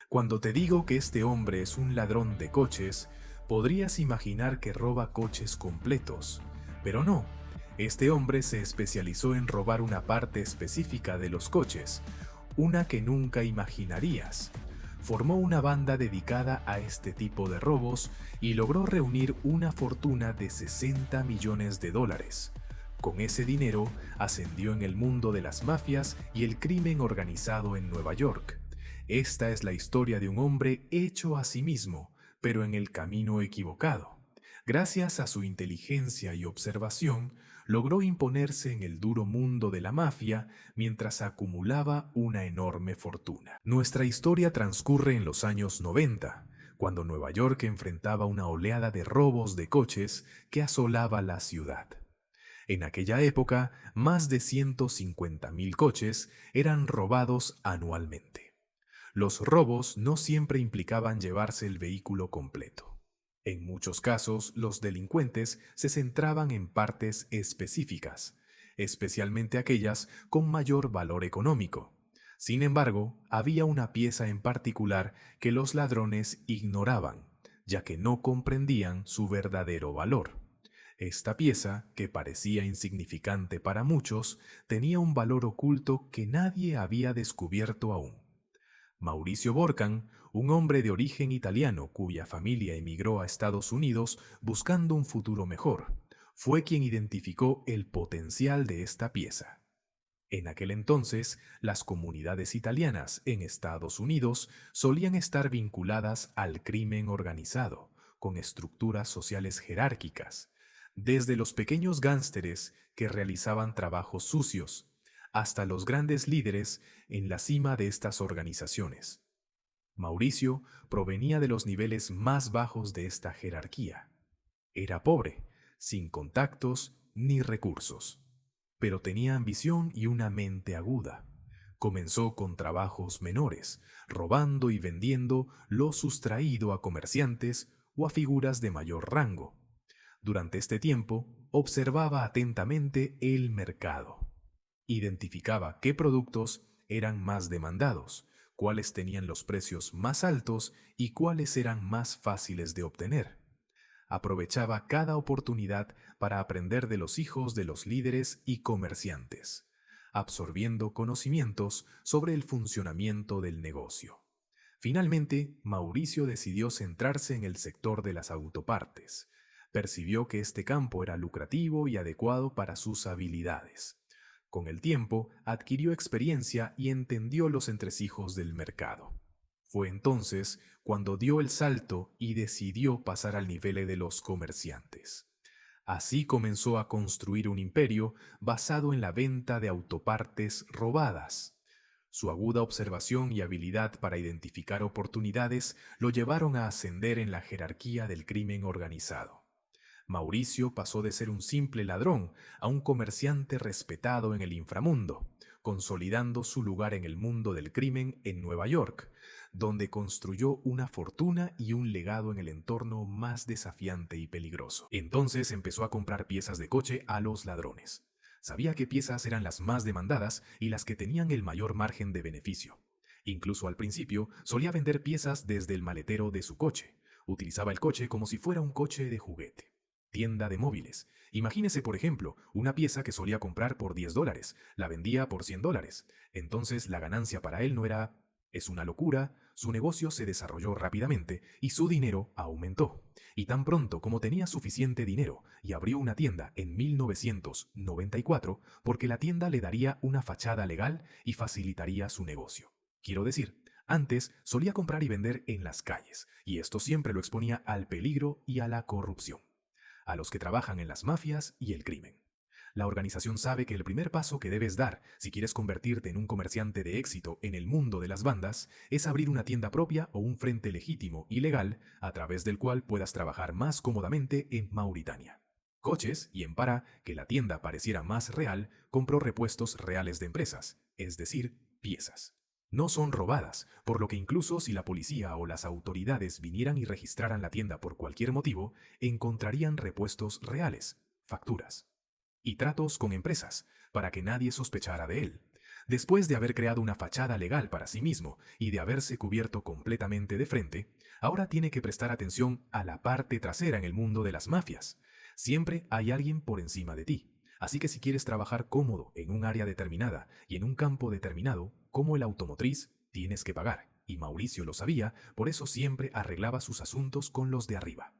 Cuando te digo que este hombre es un ladrón de coches, podrías imaginar que roba coches completos, pero no. Este hombre se especializó en robar una parte específica de los coches, una que nunca imaginarías. Formó una banda dedicada a este tipo de robos y logró reunir una fortuna de 60 millones de dólares. Con ese dinero ascendió en el mundo de las mafias y el crimen organizado en Nueva York. Esta es la historia de un hombre hecho a sí mismo, pero en el camino equivocado. Gracias a su inteligencia y observación, logró imponerse en el duro mundo de la mafia mientras acumulaba una enorme fortuna. Nuestra historia transcurre en los años 90, cuando Nueva York enfrentaba una oleada de robos de coches que asolaba la ciudad. En aquella época, más de 150.000 coches eran robados anualmente. Los robos no siempre implicaban llevarse el vehículo completo. En muchos casos, los delincuentes se centraban en partes específicas, especialmente aquellas con mayor valor económico. Sin embargo, había una pieza en particular que los ladrones ignoraban, ya que no comprendían su verdadero valor. Esta pieza, que parecía insignificante para muchos, tenía un valor oculto que nadie había descubierto aún. Mauricio Borcan, un hombre de origen italiano cuya familia emigró a Estados Unidos buscando un futuro mejor, fue quien identificó el potencial de esta pieza. En aquel entonces, las comunidades italianas en Estados Unidos solían estar vinculadas al crimen organizado, con estructuras sociales jerárquicas, desde los pequeños gánsteres que realizaban trabajos sucios, hasta los grandes líderes en la cima de estas organizaciones. Mauricio provenía de los niveles más bajos de esta jerarquía. Era pobre, sin contactos ni recursos, pero tenía ambición y una mente aguda. Comenzó con trabajos menores, robando y vendiendo lo sustraído a comerciantes o a figuras de mayor rango. Durante este tiempo, observaba atentamente el mercado. Identificaba qué productos eran más demandados, cuáles tenían los precios más altos y cuáles eran más fáciles de obtener. Aprovechaba cada oportunidad para aprender de los hijos de los líderes y comerciantes, absorbiendo conocimientos sobre el funcionamiento del negocio. Finalmente, Mauricio decidió centrarse en el sector de las autopartes. Percibió que este campo era lucrativo y adecuado para sus habilidades. Con el tiempo, adquirió experiencia y entendió los entresijos del mercado. Fue entonces cuando dio el salto y decidió pasar al nivel de los comerciantes. Así comenzó a construir un imperio basado en la venta de autopartes robadas. Su aguda observación y habilidad para identificar oportunidades lo llevaron a ascender en la jerarquía del crimen organizado. Mauricio pasó de ser un simple ladrón a un comerciante respetado en el inframundo, consolidando su lugar en el mundo del crimen en Nueva York, donde construyó una fortuna y un legado en el entorno más desafiante y peligroso. Entonces empezó a comprar piezas de coche a los ladrones. Sabía qué piezas eran las más demandadas y las que tenían el mayor margen de beneficio. Incluso al principio solía vender piezas desde el maletero de su coche. Utilizaba el coche como si fuera un coche de juguete. Tienda de móviles. Imagínese, por ejemplo, una pieza que solía comprar por $10, la vendía por $100. Entonces la ganancia para él no era... Es una locura, su negocio se desarrolló rápidamente y su dinero aumentó. Y tan pronto como tenía suficiente dinero y abrió una tienda en 1994, porque la tienda le daría una fachada legal y facilitaría su negocio. Quiero decir, antes solía comprar y vender en las calles, y esto siempre lo exponía al peligro y a la corrupción, a los que trabajan en las mafias y el crimen. La organización sabe que el primer paso que debes dar si quieres convertirte en un comerciante de éxito en el mundo de las bandas es abrir una tienda propia o un frente legítimo y legal a través del cual puedas trabajar más cómodamente en Mauritania. Coches, y para que la tienda pareciera más real, compró repuestos reales de empresas, es decir, piezas. No son robadas, por lo que incluso si la policía o las autoridades vinieran y registraran la tienda por cualquier motivo, encontrarían repuestos reales, facturas y tratos con empresas, para que nadie sospechara de él. Después de haber creado una fachada legal para sí mismo y de haberse cubierto completamente de frente, ahora tiene que prestar atención a la parte trasera en el mundo de las mafias. Siempre hay alguien por encima de ti. Así que si quieres trabajar cómodo en un área determinada y en un campo determinado, como el automotriz, tienes que pagar. Y Mauricio lo sabía, por eso siempre arreglaba sus asuntos con los de arriba.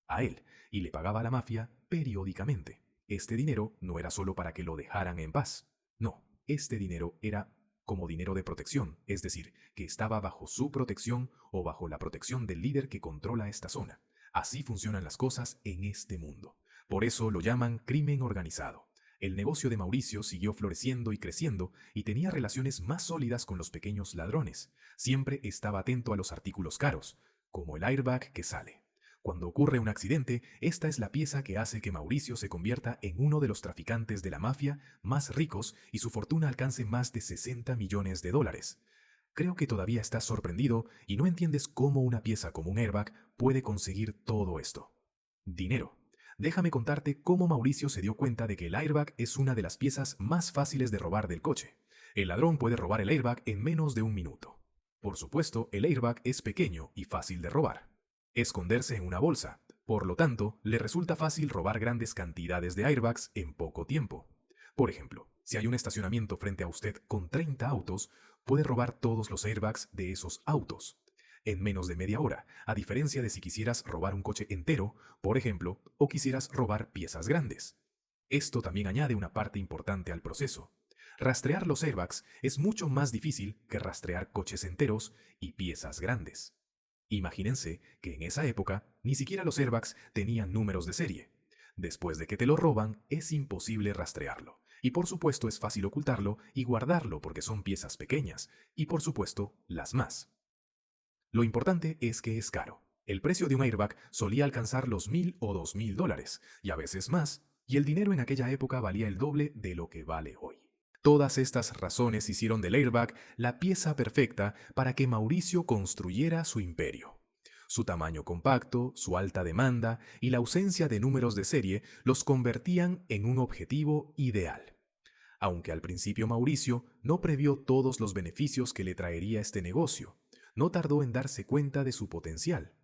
A él, y le pagaba a la mafia periódicamente. Este dinero no era solo para que lo dejaran en paz. No, este dinero era como dinero de protección, es decir, que estaba bajo su protección o bajo la protección del líder que controla esta zona. Así funcionan las cosas en este mundo. Por eso lo llaman crimen organizado. El negocio de Mauricio siguió floreciendo y creciendo y tenía relaciones más sólidas con los pequeños ladrones. Siempre estaba atento a los artículos caros, como el airbag que sale. Cuando ocurre un accidente, esta es la pieza que hace que Mauricio se convierta en uno de los traficantes de la mafia más ricos y su fortuna alcance más de 60 millones de dólares. Creo que todavía estás sorprendido y no entiendes cómo una pieza como un airbag puede conseguir todo esto. Dinero. Déjame contarte cómo Mauricio se dio cuenta de que el airbag es una de las piezas más fáciles de robar del coche. El ladrón puede robar el airbag en menos de un minuto. Por supuesto, el airbag es pequeño y fácil de robar. Esconderse en una bolsa. Por lo tanto, le resulta fácil robar grandes cantidades de airbags en poco tiempo. Por ejemplo, si hay un estacionamiento frente a usted con 30 autos, puede robar todos los airbags de esos autos en menos de media hora, a diferencia de si quisieras robar un coche entero, por ejemplo, o quisieras robar piezas grandes. Esto también añade una parte importante al proceso. Rastrear los airbags es mucho más difícil que rastrear coches enteros y piezas grandes. Imagínense que en esa época ni siquiera los airbags tenían números de serie. Después de que te lo roban, es imposible rastrearlo. Y por supuesto es fácil ocultarlo y guardarlo porque son piezas pequeñas, y por supuesto las más. Lo importante es que es caro. El precio de un airbag solía alcanzar los $1,000 o $2,000, y a veces más, y el dinero en aquella época valía el doble de lo que vale hoy. Todas estas razones hicieron del airbag la pieza perfecta para que Mauricio construyera su imperio. Su tamaño compacto, su alta demanda y la ausencia de números de serie los convertían en un objetivo ideal. Aunque al principio Mauricio no previó todos los beneficios que le traería este negocio, no tardó en darse cuenta de su potencial.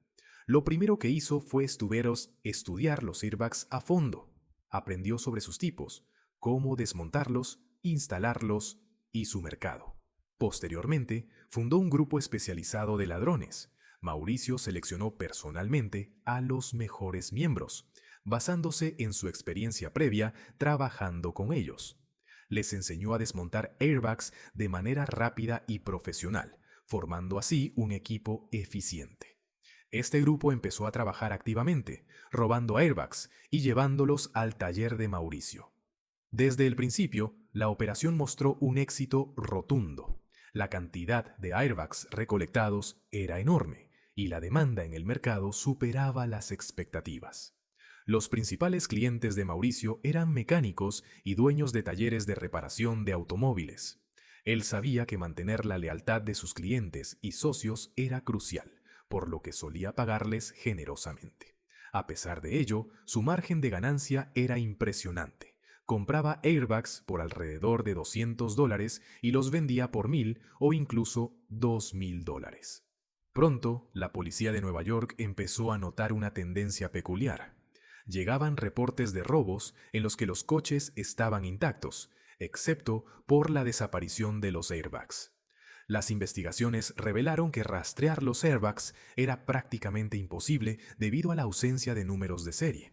Lo primero que hizo fue estudiar los airbags a fondo. Aprendió sobre sus tipos, cómo desmontarlos, instalarlos y su mercado. Posteriormente, fundó un grupo especializado de ladrones. Mauricio seleccionó personalmente a los mejores miembros, basándose en su experiencia previa trabajando con ellos. Les enseñó a desmontar airbags de manera rápida y profesional, formando así un equipo eficiente. Este grupo empezó a trabajar activamente, robando airbags y llevándolos al taller de Mauricio. Desde el principio, la operación mostró un éxito rotundo. La cantidad de airbags recolectados era enorme y la demanda en el mercado superaba las expectativas. Los principales clientes de Mauricio eran mecánicos y dueños de talleres de reparación de automóviles. Él sabía que mantener la lealtad de sus clientes y socios era crucial, por lo que solía pagarles generosamente. A pesar de ello, su margen de ganancia era impresionante. Compraba airbags por alrededor de $200 y los vendía por $1,000 o incluso $2,000. Pronto, la policía de Nueva York empezó a notar una tendencia peculiar. Llegaban reportes de robos en los que los coches estaban intactos, excepto por la desaparición de los airbags. Las investigaciones revelaron que rastrear los airbags era prácticamente imposible debido a la ausencia de números de serie.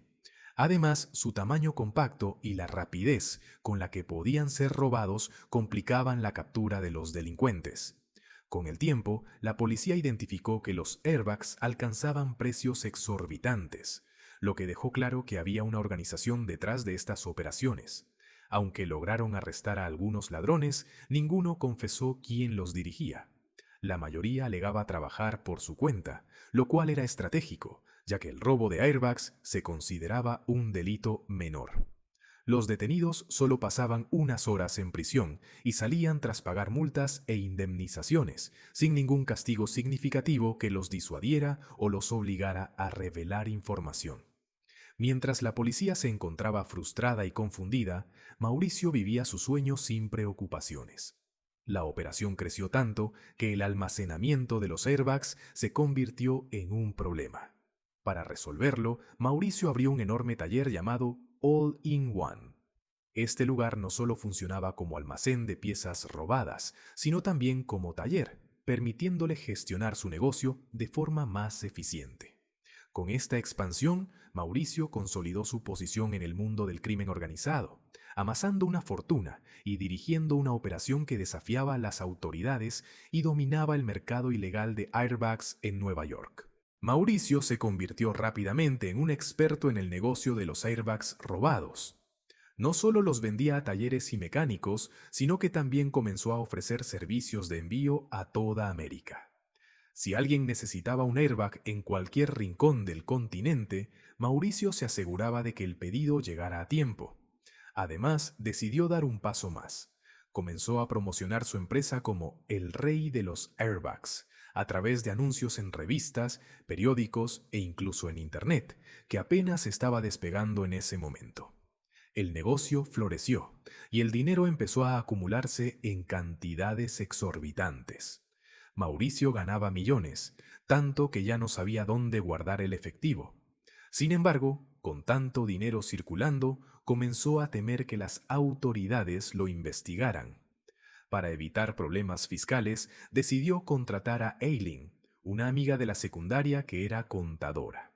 Además, su tamaño compacto y la rapidez con la que podían ser robados complicaban la captura de los delincuentes. Con el tiempo, la policía identificó que los airbags alcanzaban precios exorbitantes, lo que dejó claro que había una organización detrás de estas operaciones. Aunque lograron arrestar a algunos ladrones, ninguno confesó quién los dirigía. La mayoría alegaba trabajar por su cuenta, lo cual era estratégico, ya que el robo de airbags se consideraba un delito menor. Los detenidos solo pasaban unas horas en prisión y salían tras pagar multas e indemnizaciones, sin ningún castigo significativo que los disuadiera o los obligara a revelar información. Mientras la policía se encontraba frustrada y confundida, Mauricio vivía su sueño sin preocupaciones. La operación creció tanto que el almacenamiento de los airbags se convirtió en un problema. Para resolverlo, Mauricio abrió un enorme taller llamado All-in-One. Este lugar no solo funcionaba como almacén de piezas robadas, sino también como taller, permitiéndole gestionar su negocio de forma más eficiente. Con esta expansión, Mauricio consolidó su posición en el mundo del crimen organizado, amasando una fortuna y dirigiendo una operación que desafiaba a las autoridades y dominaba el mercado ilegal de airbags en Nueva York. Mauricio se convirtió rápidamente en un experto en el negocio de los airbags robados. No solo los vendía a talleres y mecánicos, sino que también comenzó a ofrecer servicios de envío a toda América. Si alguien necesitaba un airbag en cualquier rincón del continente, Mauricio se aseguraba de que el pedido llegara a tiempo. Además, decidió dar un paso más. Comenzó a promocionar su empresa como el rey de los airbags, a través de anuncios en revistas, periódicos e incluso en Internet, que apenas estaba despegando en ese momento. El negocio floreció y el dinero empezó a acumularse en cantidades exorbitantes. Mauricio ganaba millones, tanto que ya no sabía dónde guardar el efectivo. Sin embargo, con tanto dinero circulando, comenzó a temer que las autoridades lo investigaran. Para evitar problemas fiscales, decidió contratar a Eileen, una amiga de la secundaria que era contadora.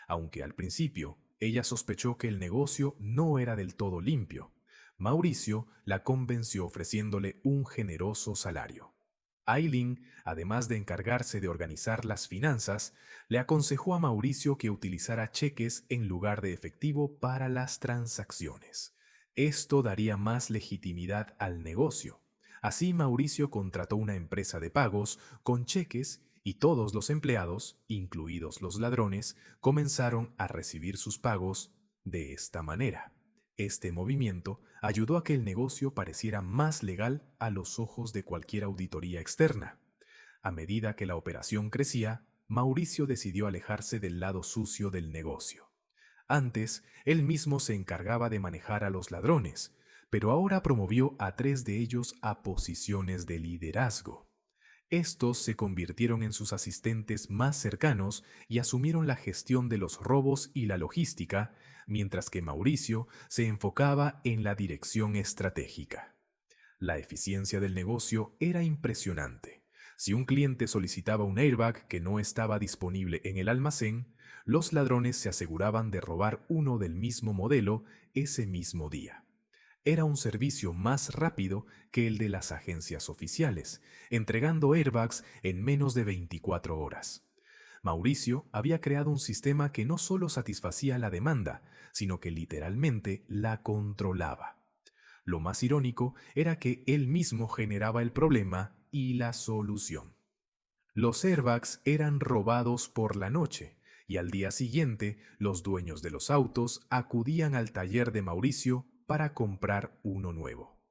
Aunque al principio ella sospechó que el negocio no era del todo limpio, Mauricio la convenció ofreciéndole un generoso salario. Eileen, además de encargarse de organizar las finanzas, le aconsejó a Mauricio que utilizara cheques en lugar de efectivo para las transacciones. Esto daría más legitimidad al negocio. Así Mauricio contrató una empresa de pagos con cheques y todos los empleados, incluidos los ladrones, comenzaron a recibir sus pagos de esta manera. Este movimiento ayudó a que el negocio pareciera más legal a los ojos de cualquier auditoría externa. A medida que la operación crecía, Mauricio decidió alejarse del lado sucio del negocio. Antes, él mismo se encargaba de manejar a los ladrones, pero ahora promovió a 3 de ellos a posiciones de liderazgo. Estos se convirtieron en sus asistentes más cercanos y asumieron la gestión de los robos y la logística, mientras que Mauricio se enfocaba en la dirección estratégica. La eficiencia del negocio era impresionante. Si un cliente solicitaba un airbag que no estaba disponible en el almacén, los ladrones se aseguraban de robar uno del mismo modelo ese mismo día. Era un servicio más rápido que el de las agencias oficiales, entregando airbags en menos de 24 horas. Mauricio había creado un sistema que no solo satisfacía la demanda, sino que literalmente la controlaba. Lo más irónico era que él mismo generaba el problema y la solución. Los airbags eran robados por la noche, y al día siguiente los dueños de los autos acudían al taller de Mauricio para comprar uno nuevo.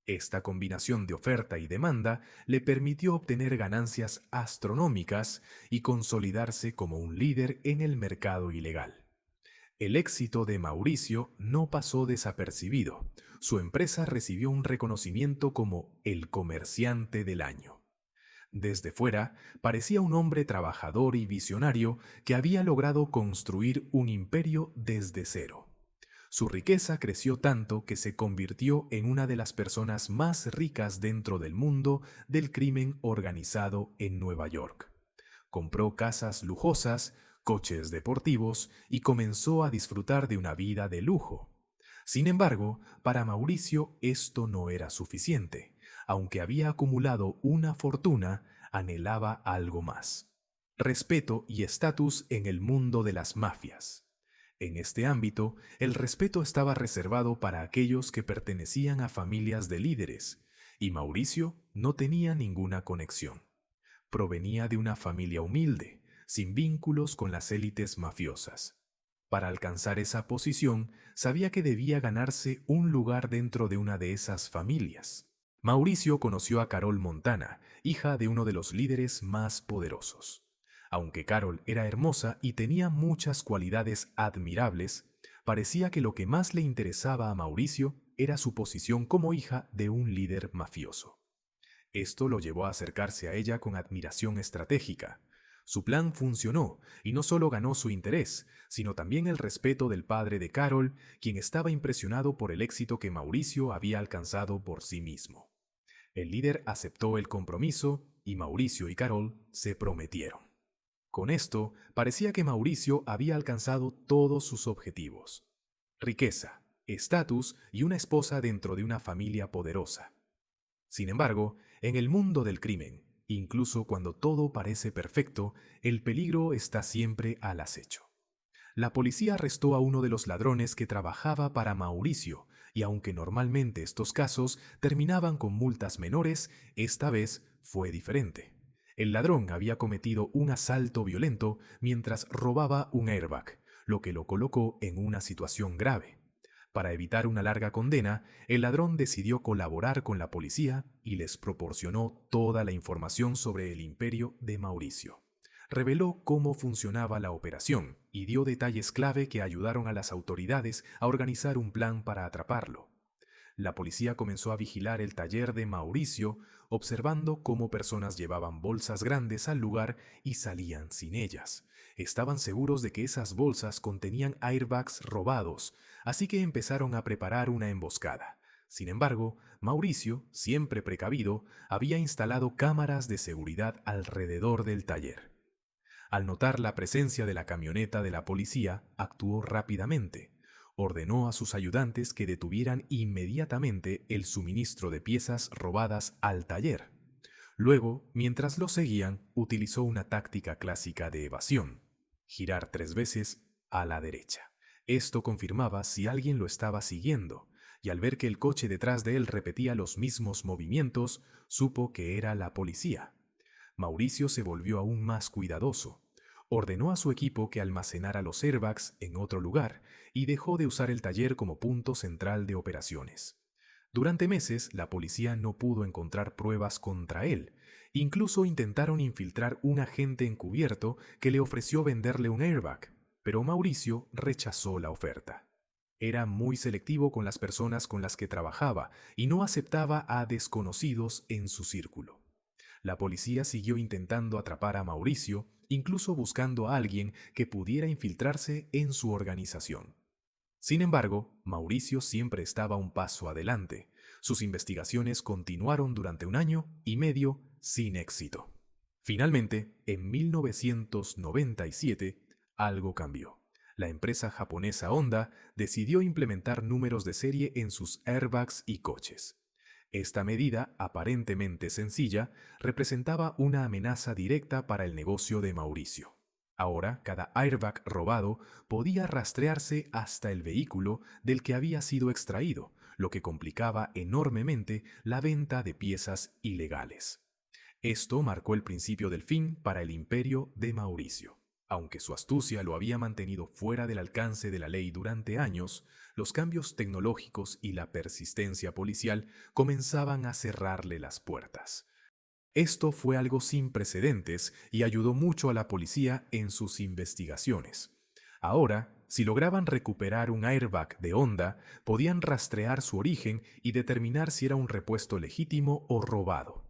Esta combinación de oferta y demanda le permitió obtener ganancias astronómicas y consolidarse como un líder en el mercado ilegal. El éxito de Mauricio no pasó desapercibido. Su empresa recibió un reconocimiento como el comerciante del año. Desde fuera, parecía un hombre trabajador y visionario que había logrado construir un imperio desde cero. Su riqueza creció tanto que se convirtió en una de las personas más ricas dentro del mundo del crimen organizado en Nueva York. Compró casas lujosas, coches deportivos y comenzó a disfrutar de una vida de lujo. Sin embargo, para Mauricio esto no era suficiente. Aunque había acumulado una fortuna, anhelaba algo más: respeto y estatus en el mundo de las mafias. En este ámbito, el respeto estaba reservado para aquellos que pertenecían a familias de líderes, y Mauricio no tenía ninguna conexión. Provenía de una familia humilde, sin vínculos con las élites mafiosas. Para alcanzar esa posición, sabía que debía ganarse un lugar dentro de una de esas familias. Mauricio conoció a Carol Montana, hija de uno de los líderes más poderosos. Aunque Carol era hermosa y tenía muchas cualidades admirables, parecía que lo que más le interesaba a Mauricio era su posición como hija de un líder mafioso. Esto lo llevó a acercarse a ella con admiración estratégica. Su plan funcionó y no solo ganó su interés, sino también el respeto del padre de Carol, quien estaba impresionado por el éxito que Mauricio había alcanzado por sí mismo. El líder aceptó el compromiso y Mauricio y Carol se prometieron. Con esto, parecía que Mauricio había alcanzado todos sus objetivos: riqueza, estatus y una esposa dentro de una familia poderosa. Sin embargo, en el mundo del crimen, incluso cuando todo parece perfecto, el peligro está siempre al acecho. La policía arrestó a uno de los ladrones que trabajaba para Mauricio, y aunque normalmente estos casos terminaban con multas menores, esta vez fue diferente. El ladrón había cometido un asalto violento mientras robaba un airbag, lo que lo colocó en una situación grave. Para evitar una larga condena, el ladrón decidió colaborar con la policía y les proporcionó toda la información sobre el imperio de Mauricio. Reveló cómo funcionaba la operación y dio detalles clave que ayudaron a las autoridades a organizar un plan para atraparlo. La policía comenzó a vigilar el taller de Mauricio, observando cómo personas llevaban bolsas grandes al lugar y salían sin ellas. Estaban seguros de que esas bolsas contenían airbags robados, así que empezaron a preparar una emboscada. Sin embargo, Mauricio, siempre precavido, había instalado cámaras de seguridad alrededor del taller. Al notar la presencia de la camioneta de la policía, actuó rápidamente. Ordenó a sus ayudantes que detuvieran inmediatamente el suministro de piezas robadas al taller. Luego, mientras lo seguían, utilizó una táctica clásica de evasión: girar 3 veces a la derecha. Esto confirmaba si alguien lo estaba siguiendo, y al ver que el coche detrás de él repetía los mismos movimientos, supo que era la policía. Mauricio se volvió aún más cuidadoso. Ordenó a su equipo que almacenara los airbags en otro lugar y dejó de usar el taller como punto central de operaciones. Durante meses, la policía no pudo encontrar pruebas contra él. Incluso intentaron infiltrar un agente encubierto que le ofreció venderle un airbag, pero Mauricio rechazó la oferta. Era muy selectivo con las personas con las que trabajaba y no aceptaba a desconocidos en su círculo. La policía siguió intentando atrapar a Mauricio, incluso buscando a alguien que pudiera infiltrarse en su organización. Sin embargo, Mauricio siempre estaba un paso adelante. Sus investigaciones continuaron durante 1 año y medio sin éxito. Finalmente, en 1997, algo cambió. La empresa japonesa Honda decidió implementar números de serie en sus airbags y coches. Esta medida, aparentemente sencilla, representaba una amenaza directa para el negocio de Mauricio. Ahora, cada airbag robado podía rastrearse hasta el vehículo del que había sido extraído, lo que complicaba enormemente la venta de piezas ilegales. Esto marcó el principio del fin para el imperio de Mauricio. Aunque su astucia lo había mantenido fuera del alcance de la ley durante años, los cambios tecnológicos y la persistencia policial comenzaban a cerrarle las puertas. Esto fue algo sin precedentes y ayudó mucho a la policía en sus investigaciones. Ahora, si lograban recuperar un airbag de Honda, podían rastrear su origen y determinar si era un repuesto legítimo o robado.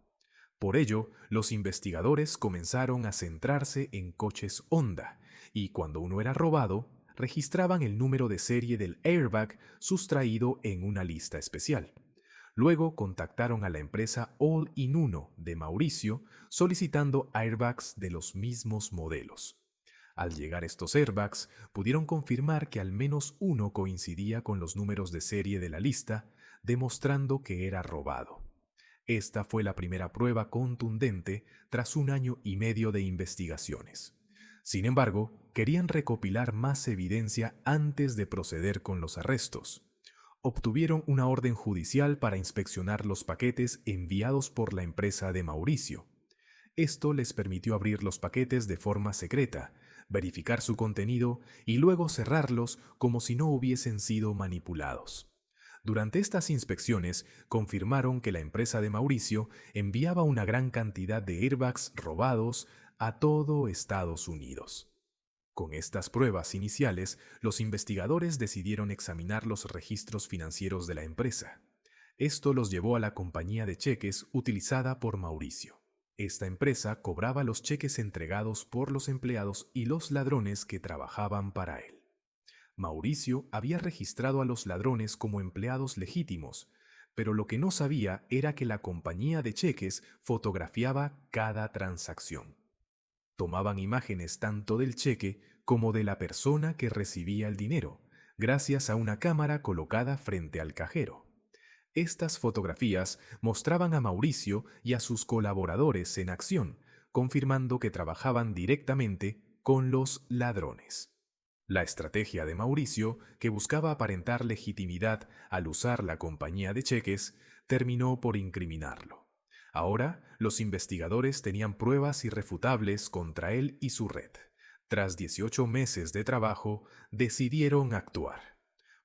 Por ello, los investigadores comenzaron a centrarse en coches Honda, y cuando uno era robado, registraban el número de serie del airbag sustraído en una lista especial. Luego contactaron a la empresa All in Uno de Mauricio solicitando airbags de los mismos modelos. Al llegar estos airbags, pudieron confirmar que al menos uno coincidía con los números de serie de la lista, demostrando que era robado. Esta fue la primera prueba contundente tras 1 año y medio de investigaciones. Sin embargo, querían recopilar más evidencia antes de proceder con los arrestos. Obtuvieron una orden judicial para inspeccionar los paquetes enviados por la empresa de Mauricio. Esto les permitió abrir los paquetes de forma secreta, verificar su contenido y luego cerrarlos como si no hubiesen sido manipulados. Durante estas inspecciones, confirmaron que la empresa de Mauricio enviaba una gran cantidad de airbags robados a todo Estados Unidos. Con estas pruebas iniciales, los investigadores decidieron examinar los registros financieros de la empresa. Esto los llevó a la compañía de cheques utilizada por Mauricio. Esta empresa cobraba los cheques entregados por los empleados y los ladrones que trabajaban para él. Mauricio había registrado a los ladrones como empleados legítimos, pero lo que no sabía era que la compañía de cheques fotografiaba cada transacción. Tomaban imágenes tanto del cheque como de la persona que recibía el dinero, gracias a una cámara colocada frente al cajero. Estas fotografías mostraban a Mauricio y a sus colaboradores en acción, confirmando que trabajaban directamente con los ladrones. La estrategia de Mauricio, que buscaba aparentar legitimidad al usar la compañía de cheques, terminó por incriminarlo. Ahora, los investigadores tenían pruebas irrefutables contra él y su red. Tras 18 meses de trabajo, decidieron actuar.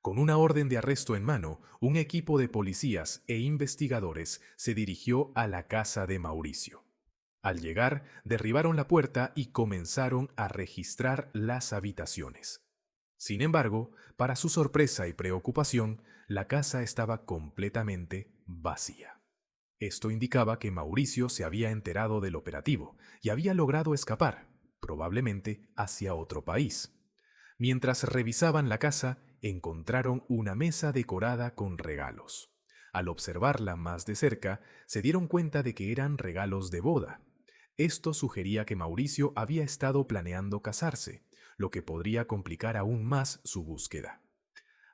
Con una orden de arresto en mano, un equipo de policías e investigadores se dirigió a la casa de Mauricio. Al llegar, derribaron la puerta y comenzaron a registrar las habitaciones. Sin embargo, para su sorpresa y preocupación, la casa estaba completamente vacía. Esto indicaba que Mauricio se había enterado del operativo y había logrado escapar, probablemente hacia otro país. Mientras revisaban la casa, encontraron una mesa decorada con regalos. Al observarla más de cerca, se dieron cuenta de que eran regalos de boda. Esto sugería que Mauricio había estado planeando casarse, lo que podría complicar aún más su búsqueda.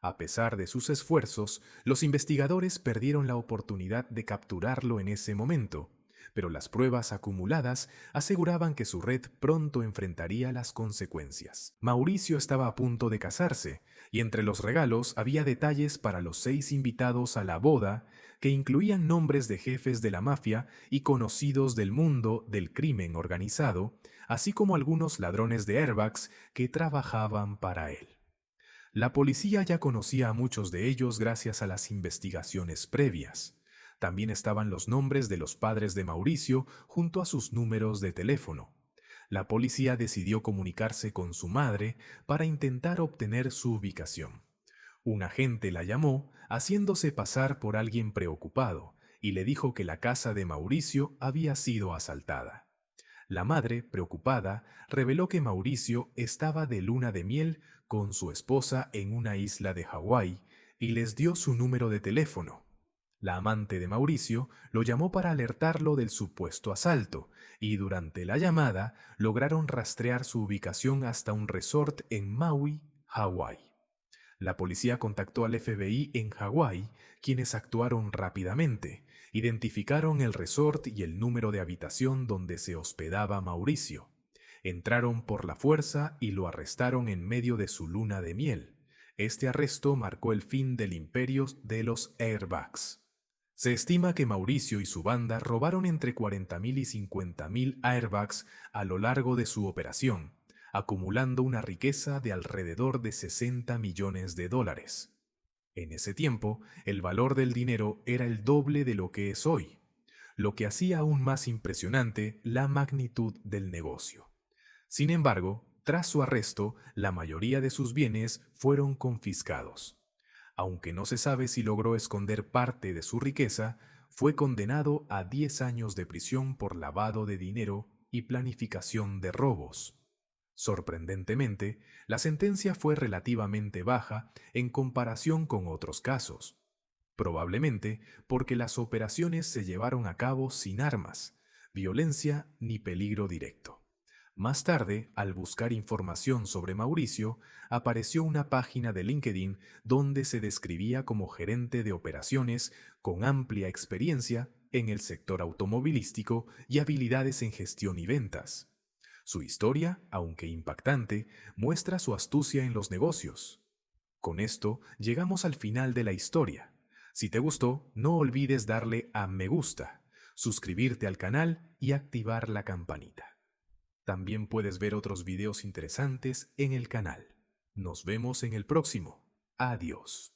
A pesar de sus esfuerzos, los investigadores perdieron la oportunidad de capturarlo en ese momento, pero las pruebas acumuladas aseguraban que su red pronto enfrentaría las consecuencias. Mauricio estaba a punto de casarse, y entre los regalos había detalles para los 6 invitados a la boda, que incluían nombres de jefes de la mafia y conocidos del mundo del crimen organizado, así como algunos ladrones de airbags que trabajaban para él. La policía ya conocía a muchos de ellos gracias a las investigaciones previas. También estaban los nombres de los padres de Mauricio junto a sus números de teléfono. La policía decidió comunicarse con su madre para intentar obtener su ubicación. Un agente la llamó, haciéndose pasar por alguien preocupado, y le dijo que la casa de Mauricio había sido asaltada. La madre, preocupada, reveló que Mauricio estaba de luna de miel con su esposa en una isla de Hawái y les dio su número de teléfono. La amante de Mauricio lo llamó para alertarlo del supuesto asalto, y durante la llamada lograron rastrear su ubicación hasta un resort en Maui, Hawái. La policía contactó al FBI en Hawái, quienes actuaron rápidamente. Identificaron el resort y el número de habitación donde se hospedaba Mauricio. Entraron por la fuerza y lo arrestaron en medio de su luna de miel. Este arresto marcó el fin del imperio de los airbags. Se estima que Mauricio y su banda robaron entre 40.000 y 50.000 airbags a lo largo de su operación, acumulando una riqueza de alrededor de 60 millones de dólares. En ese tiempo, el valor del dinero era el doble de lo que es hoy, lo que hacía aún más impresionante la magnitud del negocio. Sin embargo, tras su arresto, la mayoría de sus bienes fueron confiscados. Aunque no se sabe si logró esconder parte de su riqueza, fue condenado a 10 años de prisión por lavado de dinero y planificación de robos. Sorprendentemente, la sentencia fue relativamente baja en comparación con otros casos, probablemente porque las operaciones se llevaron a cabo sin armas, violencia ni peligro directo. Más tarde, al buscar información sobre Mauricio, apareció una página de LinkedIn donde se describía como gerente de operaciones con amplia experiencia en el sector automovilístico y habilidades en gestión y ventas. Su historia, aunque impactante, muestra su astucia en los negocios. Con esto llegamos al final de la historia. Si te gustó, no olvides darle a me gusta, suscribirte al canal y activar la campanita. También puedes ver otros videos interesantes en el canal. Nos vemos en el próximo. Adiós.